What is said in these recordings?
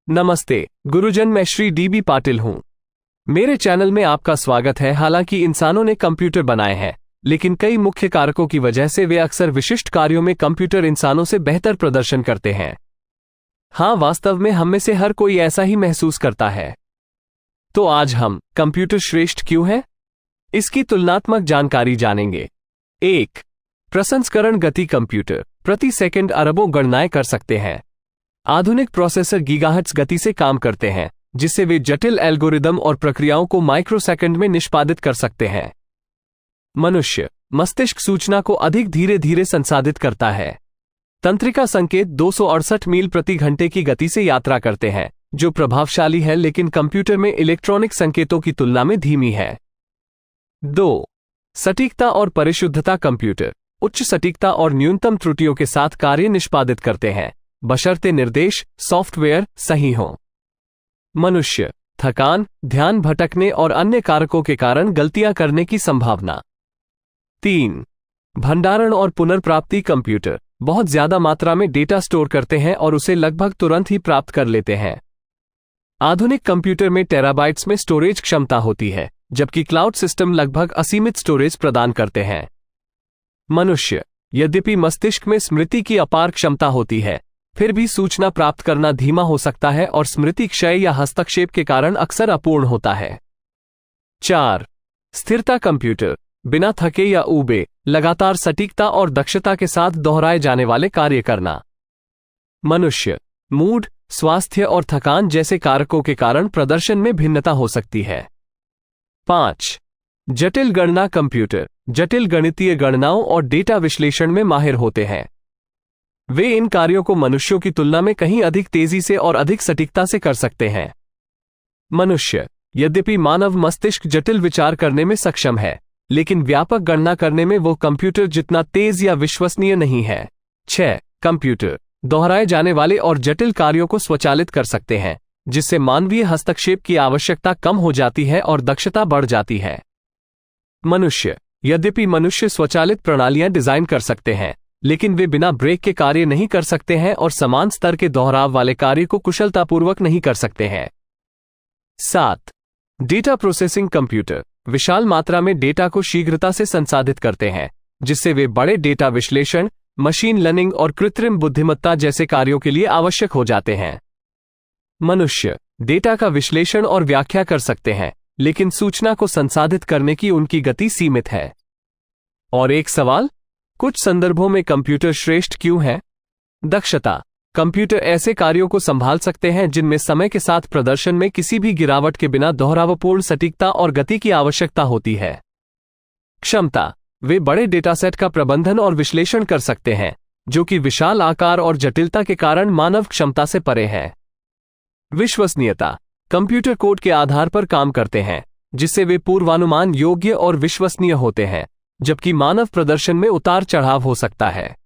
नमस्ते गुरुजन, मैं श्री डीबी पाटिल हूं। मेरे चैनल में आपका स्वागत है। हालांकि इंसानों ने कंप्यूटर बनाए हैं, लेकिन कई मुख्य कारकों की वजह से वे अक्सर विशिष्ट कार्यों में कंप्यूटर इंसानों से बेहतर प्रदर्शन करते हैं। हाँ, वास्तव में हम में से हर कोई ऐसा ही महसूस करता है। तो आज हम कंप्यूटर श्रेष्ठ क्यों है, इसकी तुलनात्मक जानकारी जानेंगे। 1. प्रसंस्करण गति। कंप्यूटर प्रति सेकंड अरबों गणनाएं कर सकते हैं। आधुनिक प्रोसेसर गीगाहर्ट्ज गति से काम करते हैं, जिससे वे जटिल एल्गोरिदम और प्रक्रियाओं को माइक्रोसेकंड में निष्पादित कर सकते हैं। मनुष्य मस्तिष्क सूचना को अधिक धीरे धीरे संसाधित करता है। तंत्रिका संकेत 268 मील प्रति घंटे की गति से यात्रा करते हैं, जो प्रभावशाली है, लेकिन कंप्यूटर में इलेक्ट्रॉनिक संकेतों की तुलना में धीमी है। 2. सटीकता और परिशुद्धता। कंप्यूटर उच्च सटीकता और न्यूनतम त्रुटियों के साथ कार्य निष्पादित करते हैं, बशर्ते निर्देश सॉफ्टवेयर सही हों। मनुष्य थकान, ध्यान भटकने और अन्य कारकों के कारण गलतियां करने की संभावना। 3. भंडारण और पुनर्प्राप्ति। कंप्यूटर बहुत ज्यादा मात्रा में डेटा स्टोर करते हैं और उसे लगभग तुरंत ही प्राप्त कर लेते हैं। आधुनिक कंप्यूटर में टेराबाइट्स में स्टोरेज क्षमता होती है, जबकि क्लाउड सिस्टम लगभग असीमित स्टोरेज प्रदान करते हैं। मनुष्य यद्यपि मस्तिष्क में स्मृति की अपार क्षमता होती है, फिर भी सूचना प्राप्त करना धीमा हो सकता है और स्मृति क्षय या हस्तक्षेप के कारण अक्सर अपूर्ण होता है। 4. स्थिरता। कंप्यूटर बिना थके या ऊबे लगातार सटीकता और दक्षता के साथ दोहराए जाने वाले कार्य करना। मनुष्य मूड, स्वास्थ्य और थकान जैसे कारकों के कारण प्रदर्शन में भिन्नता हो सकती है। 5. जटिल गणना। कंप्यूटर जटिल गणितीय गणनाओं और डेटा विश्लेषण में माहिर होते हैं। वे इन कार्यों को मनुष्यों की तुलना में कहीं अधिक तेजी से और अधिक सटीकता से कर सकते हैं। मनुष्य यद्यपि मानव मस्तिष्क जटिल विचार करने में सक्षम है, लेकिन व्यापक गणना करने में वो कंप्यूटर जितना तेज या विश्वसनीय नहीं है। 6. कंप्यूटर दोहराए जाने वाले और जटिल कार्यों को स्वचालित कर सकते हैं, जिससे मानवीय हस्तक्षेप की आवश्यकता कम हो जाती है और दक्षता बढ़ जाती है। मनुष्य यद्यपि मनुष्य स्वचालित प्रणालियां डिजाइन कर सकते हैं, लेकिन वे बिना ब्रेक के कार्य नहीं कर सकते हैं और समान स्तर के दोहराव वाले कार्य को कुशलतापूर्वक नहीं कर सकते हैं। 7. Data processing. कंप्यूटर विशाल मात्रा में डेटा को शीघ्रता से संसाधित करते हैं, जिससे वे बड़े डेटा विश्लेषण, मशीन लर्निंग और कृत्रिम बुद्धिमत्ता जैसे कार्यों के लिए आवश्यक हो जाते हैं। मनुष्य डेटा का विश्लेषण और व्याख्या कर सकते हैं, लेकिन सूचना को संसाधित करने की उनकी गति सीमित है। और एक सवाल, कुछ संदर्भों में कंप्यूटर श्रेष्ठ क्यों है? दक्षता। कंप्यूटर ऐसे कार्यों को संभाल सकते हैं जिनमें समय के साथ प्रदर्शन में किसी भी गिरावट के बिना दोहरावपूर्ण सटीकता और गति की आवश्यकता होती है। क्षमता। वे बड़े डेटासेट का प्रबंधन और विश्लेषण कर सकते हैं, जो कि विशाल आकार और जटिलता के कारण मानव क्षमता से परे है। विश्वसनीयता। कंप्यूटर कोड के आधार पर काम करते हैं, जिससे वे पूर्वानुमान योग्य और विश्वसनीय होते हैं, जबकि मानव प्रदर्शन में उतार चढ़ाव हो सकता है।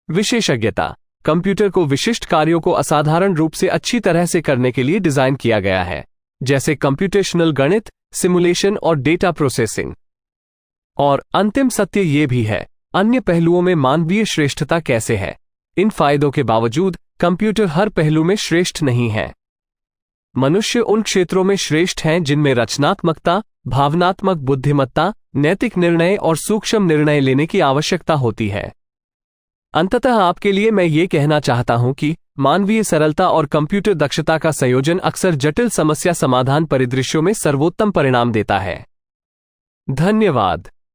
विशेषज्ञता। कंप्यूटर को विशिष्ट कार्यों को असाधारण रूप से अच्छी तरह से करने के लिए डिजाइन किया गया है, जैसे कंप्यूटेशनल गणित, सिमुलेशन और डेटा प्रोसेसिंग। और अंतिम सत्य ये भी है, अन्य पहलुओं में मानवीय श्रेष्ठता कैसे है। इन फायदों के बावजूद कंप्यूटर हर पहलू में श्रेष्ठ नहीं है। मनुष्य उन क्षेत्रों में श्रेष्ठ हैं जिनमें रचनात्मकता, भावनात्मक बुद्धिमत्ता, नैतिक निर्णय और सूक्ष्म निर्णय लेने की आवश्यकता होती है। अंततः आपके लिए मैं ये कहना चाहता हूं कि मानवीय सरलता और कंप्यूटर दक्षता का संयोजन अक्सर जटिल समस्या समाधान परिदृश्यों में सर्वोत्तम परिणाम देता है। धन्यवाद।